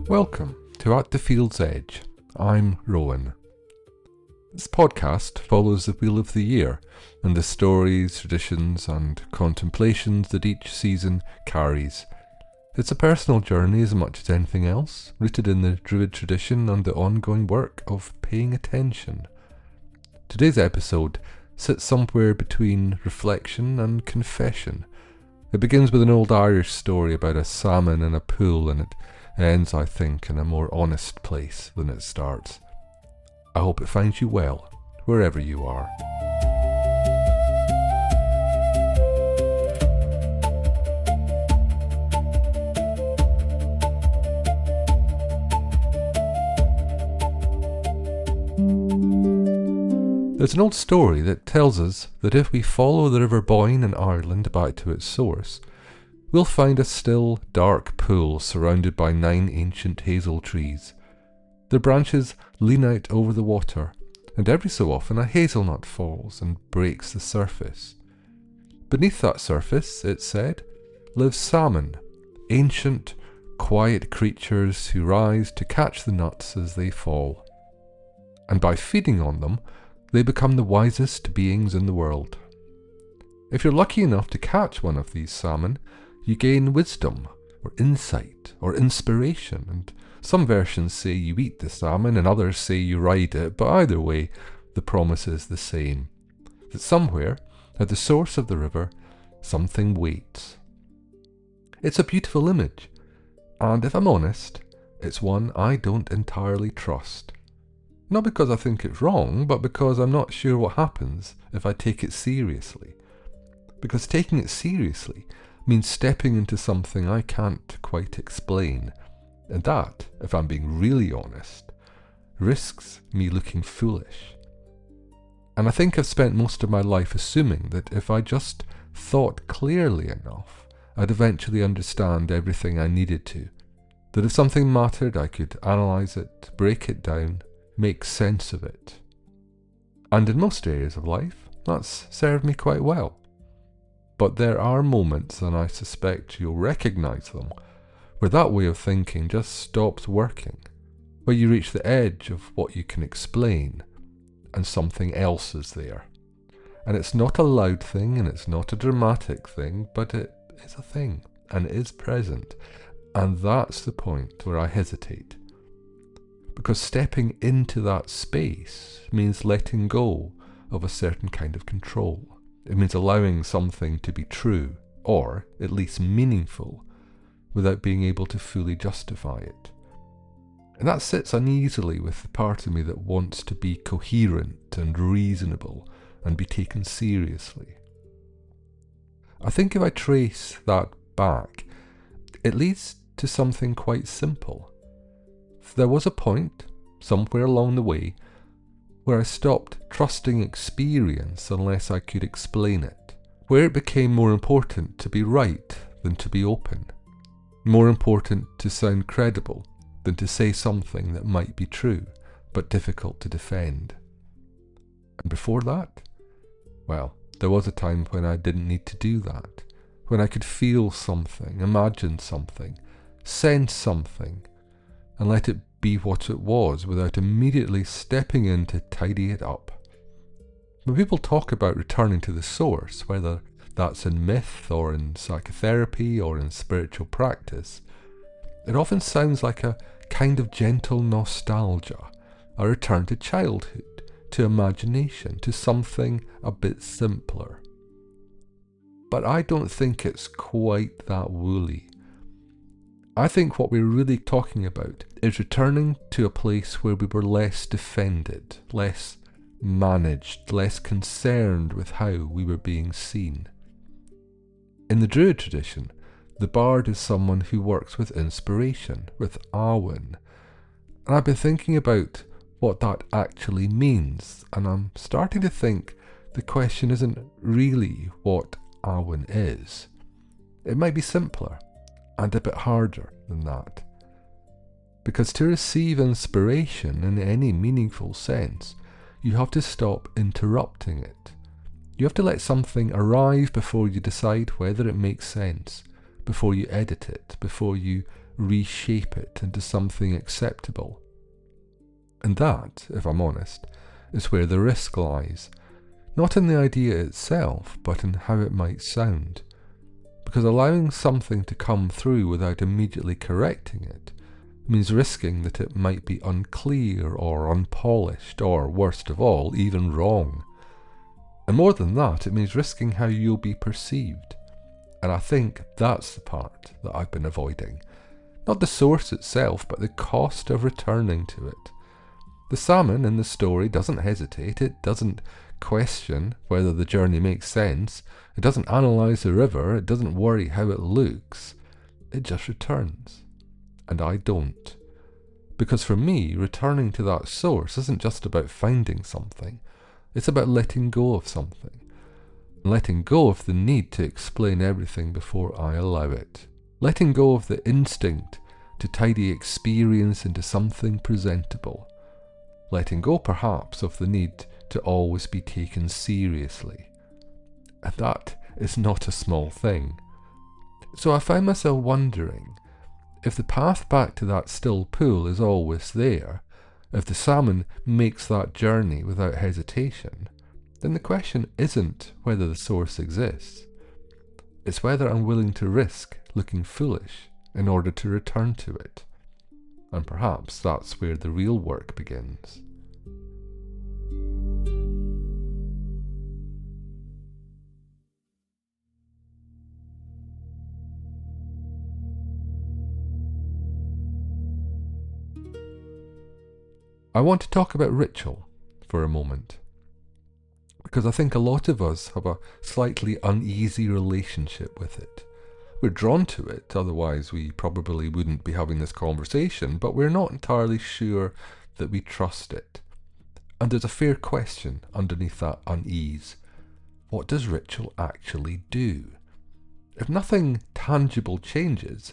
Welcome to At the Field's Edge. I'm Rowan. This podcast follows the wheel of the year and the stories, traditions and contemplations that each season carries. It's a personal journey as much as anything else, rooted in the Druid tradition and the ongoing work of paying attention. Today's episode sits somewhere between reflection and confession. It begins with an old Irish story about a salmon in a pool, and it ends, I think, in a more honest place than it starts. I hope it finds you well, wherever you are. There's an old story that tells us that if we follow the River Boyne in Ireland back to its source, we'll find a still, dark pool surrounded by 9 ancient hazel trees. Their branches lean out over the water, and every so often a hazelnut falls and breaks the surface. Beneath that surface, it said, live salmon, ancient, quiet creatures who rise to catch the nuts as they fall. And by feeding on them, they become the wisest beings in the world. If you're lucky enough to catch one of these salmon, you gain wisdom, or insight, or inspiration, and some versions say you eat the salmon and others say you ride it, but either way, the promise is the same, that somewhere, at the source of the river, something waits. It's a beautiful image, and if I'm honest, it's one I don't entirely trust. Not because I think it's wrong, but because I'm not sure what happens if I take it seriously. Because taking it seriously means stepping into something I can't quite explain, and that, if I'm being really honest, risks me looking foolish. And I think I've spent most of my life assuming that if I just thought clearly enough, I'd eventually understand everything I needed to. That if something mattered, I could analyse it, break it down, make sense of it. And in most areas of life, that's served me quite well. But there are moments, and I suspect you'll recognise them, where that way of thinking just stops working, where you reach the edge of what you can explain, and something else is there. And it's not a loud thing, and it's not a dramatic thing, but it is a thing, and it is present. And that's the point where I hesitate. Because stepping into that space means letting go of a certain kind of control. It means allowing something to be true, or at least meaningful, without being able to fully justify it. And that sits uneasily with the part of me that wants to be coherent and reasonable and be taken seriously. I think if I trace that back, it leads to something quite simple. There was a point, somewhere along the way, where I stopped trusting experience unless I could explain it, where it became more important to be right than to be open, more important to sound credible than to say something that might be true, but difficult to defend. And before that, well, there was a time when I didn't need to do that, when I could feel something, imagine something, sense something, and let it be what it was without immediately stepping in to tidy it up. When people talk about returning to the source, whether that's in myth or in psychotherapy or in spiritual practice, it often sounds like a kind of gentle nostalgia, a return to childhood, to imagination, to something a bit simpler. But I don't think it's quite that woolly. I think what we're really talking about is returning to a place where we were less defended, less managed, less concerned with how we were being seen. In the Druid tradition, the bard is someone who works with inspiration, with Awen. And I've been thinking about what that actually means, and I'm starting to think the question isn't really what Awen is. It might be simpler and a bit harder than that. Because to receive inspiration in any meaningful sense, you have to stop interrupting it. You have to let something arrive before you decide whether it makes sense, before you edit it, before you reshape it into something acceptable. And that, if I'm honest, is where the risk lies. Not in the idea itself, but in how it might sound. Because allowing something to come through without immediately correcting it means risking that it might be unclear or unpolished, or worst of all, even wrong. And more than that, it means risking how you'll be perceived. And I think that's the part that I've been avoiding. Not the source itself, but the cost of returning to it. The salmon in the story doesn't hesitate, it doesn't question whether the journey makes sense, it doesn't analyse the river, it doesn't worry how it looks, it just returns. And I don't. Because for me, returning to that source isn't just about finding something, it's about letting go of something. Letting go of the need to explain everything before I allow it. Letting go of the instinct to tidy experience into something presentable. Letting go, perhaps, of the need to always be taken seriously. And that is not a small thing. So I find myself wondering, if the path back to that still pool is always there, if the salmon makes that journey without hesitation, then the question isn't whether the source exists. It's whether I'm willing to risk looking foolish in order to return to it. And perhaps that's where the real work begins. I want to talk about ritual for a moment, because I think a lot of us have a slightly uneasy relationship with it. We're drawn to it, otherwise we probably wouldn't be having this conversation, but we're not entirely sure that we trust it. And there's a fair question underneath that unease. What does ritual actually do? If nothing tangible changes,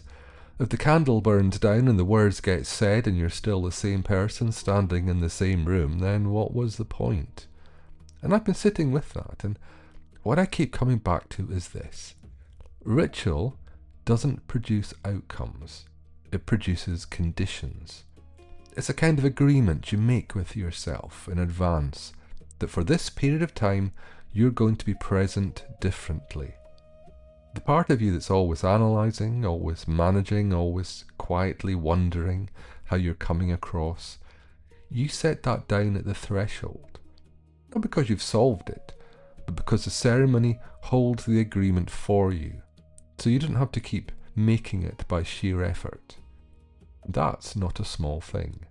if the candle burns down and the words get said and you're still the same person standing in the same room, then what was the point? And I've been sitting with that, and what I keep coming back to is this. Ritual doesn't produce outcomes, it produces conditions. It's a kind of agreement you make with yourself in advance, that for this period of time you're going to be present differently. The part of you that's always analysing, always managing, always quietly wondering how you're coming across, you set that down at the threshold. Not because you've solved it, but because the ceremony holds the agreement for you, so you don't have to keep making it by sheer effort. That's not a small thing,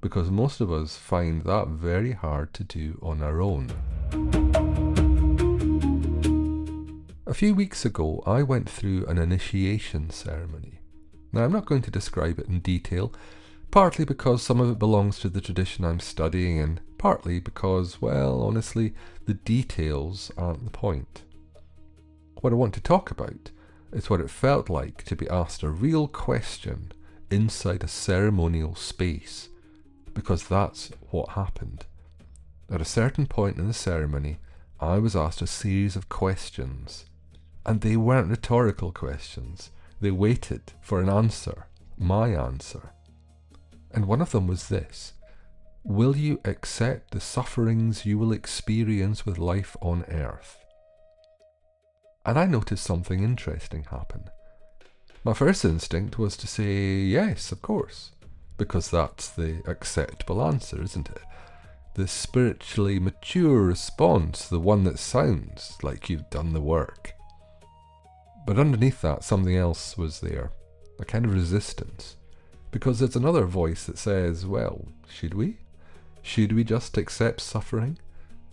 because most of us find that very hard to do on our own. A few weeks ago, I went through an initiation ceremony. Now, I'm not going to describe it in detail, partly because some of it belongs to the tradition I'm studying, and partly because, well, honestly, the details aren't the point. What I want to talk about is what it felt like to be asked a real question inside a ceremonial space, because that's what happened. At a certain point in the ceremony, I was asked a series of questions. And they weren't rhetorical questions. They waited for an answer, my answer. And one of them was this: will you accept the sufferings you will experience with life on earth? And I noticed something interesting happen. My first instinct was to say yes, of course, because that's the acceptable answer, isn't it? The spiritually mature response, the one that sounds like you've done the work. But underneath that, something else was there, a kind of resistance, because there's another voice that says, well, should we? Should we just accept suffering?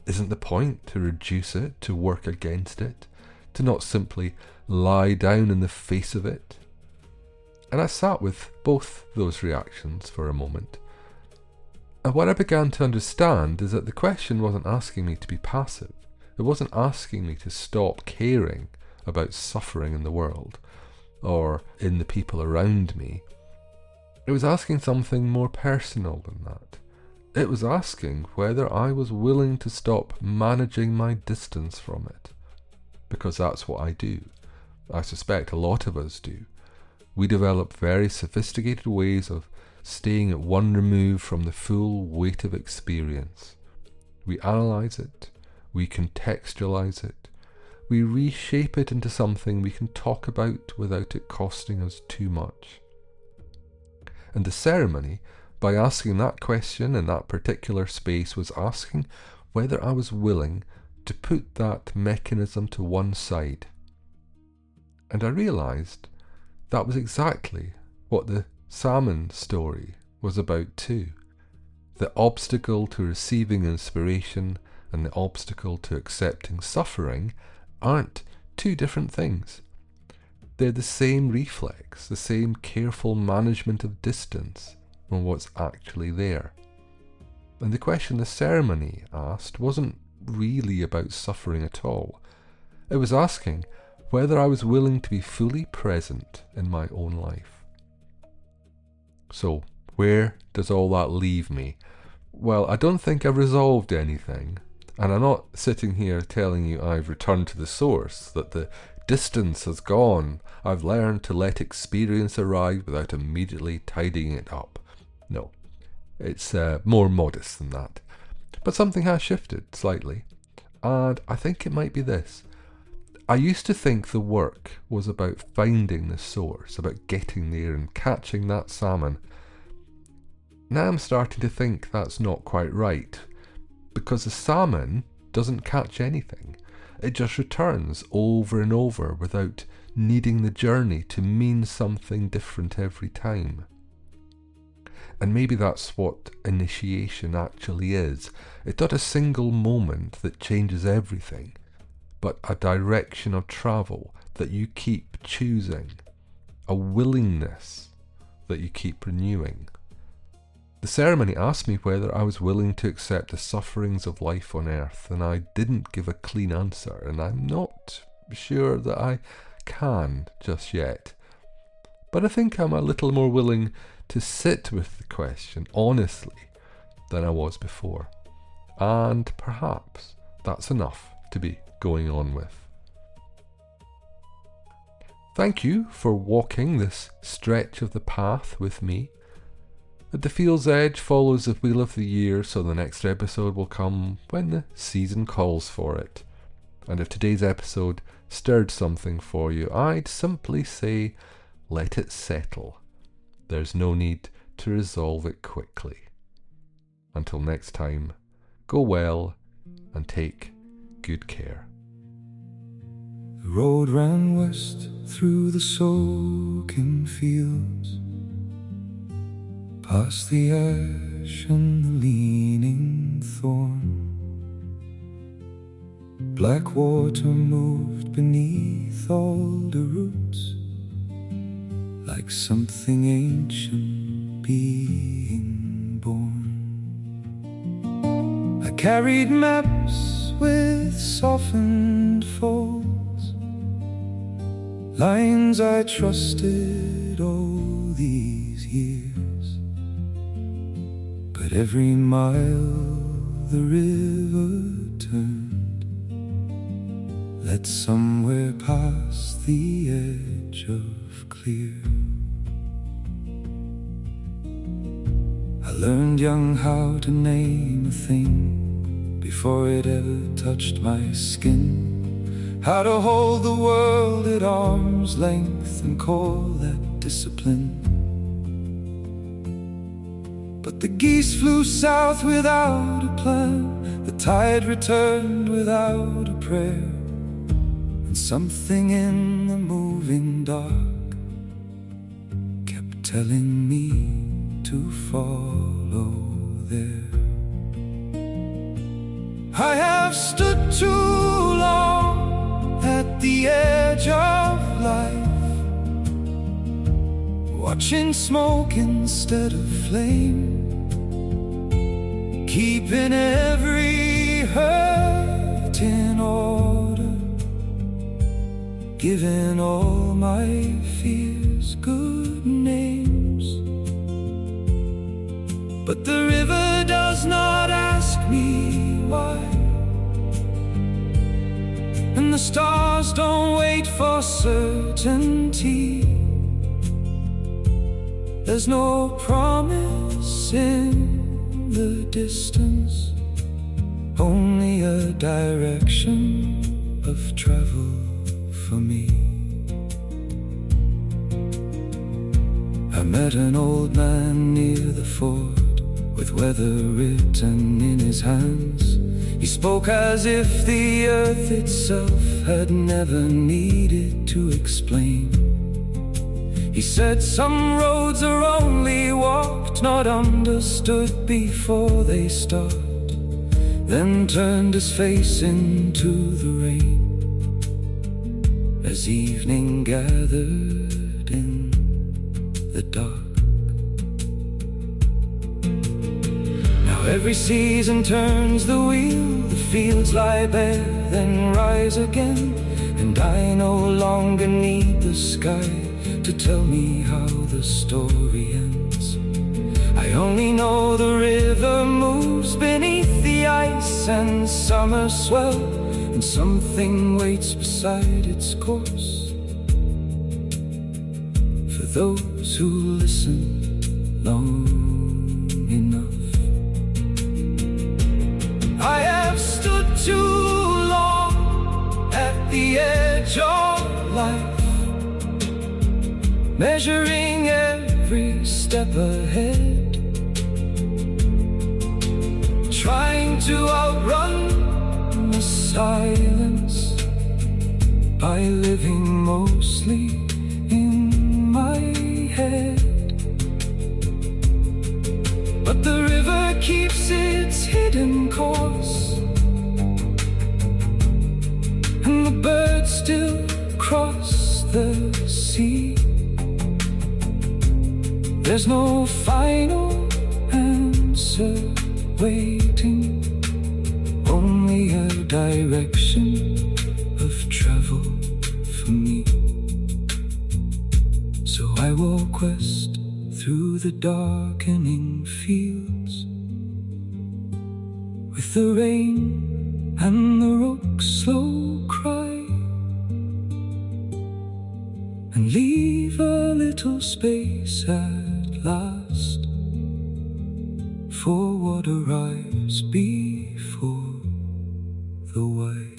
Isn't the point to reduce it, to work against it, to not simply lie down in the face of it? And I sat with both those reactions for a moment. And what I began to understand is that the question wasn't asking me to be passive. It wasn't asking me to stop caring about suffering in the world, or in the people around me. It was asking something more personal than that. It was asking whether I was willing to stop managing my distance from it. Because that's what I do. I suspect a lot of us do. we develop very sophisticated ways of staying at one remove from the full weight of experience. We analyze it, we contextualize it, we reshape it into something we can talk about without it costing us too much. And the ceremony, by asking that question in that particular space, was asking whether I was willing to put that mechanism to one side. And I realised that was exactly what the salmon story was about too. The obstacle to receiving inspiration and the obstacle to accepting suffering aren't two different things. They're the same reflex, the same careful management of distance from what's actually there. And the question the ceremony asked wasn't really about suffering at all. It was asking whether I was willing to be fully present in my own life. So, where does all that leave me? Well, I don't think I've resolved anything, and I'm not sitting here telling you I've returned to the source, that the distance has gone, I've learned to let experience arrive without immediately tidying it up. No, it's more modest than that. But something has shifted slightly, and I think it might be this. I used to think the work was about finding the source, about getting there and catching that salmon. Now I'm starting to think that's not quite right, because the salmon doesn't catch anything. It just returns over and over without needing the journey to mean something different every time. And maybe that's what initiation actually is. It's not a single moment that changes everything, but a direction of travel that you keep choosing, a willingness that you keep renewing. The ceremony asked me whether I was willing to accept the sufferings of life on earth, and I didn't give a clean answer, and I'm not sure that I can just yet. But I think I'm a little more willing to sit with the question honestly than I was before. And perhaps that's enough to be going on with. Thank you for walking this stretch of the path with me. At the Field's Edge follows the wheel of the year, so the next episode will come when the season calls for it. And if today's episode stirred something for you, I'd simply say, let it settle. There's no need to resolve it quickly. Until next time, go well and take good care. The road ran west through the soaking fields, past the ash and the leaning thorn. Black water moved beneath all the roots, like something ancient being born. I carried maps with softened folds, lines I trusted all these years. But every mile the river turned, led somewhere past the edge of clear. I learned young how to name a thing before it ever touched my skin, how to hold the world at arm's length and call that discipline. But the geese flew south without a plan, the tide returned without a prayer, and something in the moving dark kept telling me to follow there. I have stood too long at the edge of life, watching smoke instead of flame, keeping every hurt in order, giving all my fears good names. But the river does not ask me why, and the stars don't wait for certainty. There's no promise in the distance, only a direction of travel for me. I met an old man near the ford, with weather written in his hands. He spoke as if the earth itself had never needed to explain. He said some roads are only walked, not understood before they start. Then turned his face into the rain as evening gathered in the dark. Now every season turns the wheel, the fields lie bare, then rise again. And I no longer need the sky to tell me how the story ends. I only know the river moves beneath the ice, and summer swell, and something waits beside its course for those who listen long enough. I have stood too long at the edge of life, measuring every step ahead, trying to outrun the silence by living mostly in my head. But the river keeps its hidden course, and the birds still cross the sea. There's no final answer waiting, only a direction of travel for me. So I walk west through the darkening fields, with the rain and the rook's slow cry, and leave a little space at last for what arrives before the wise.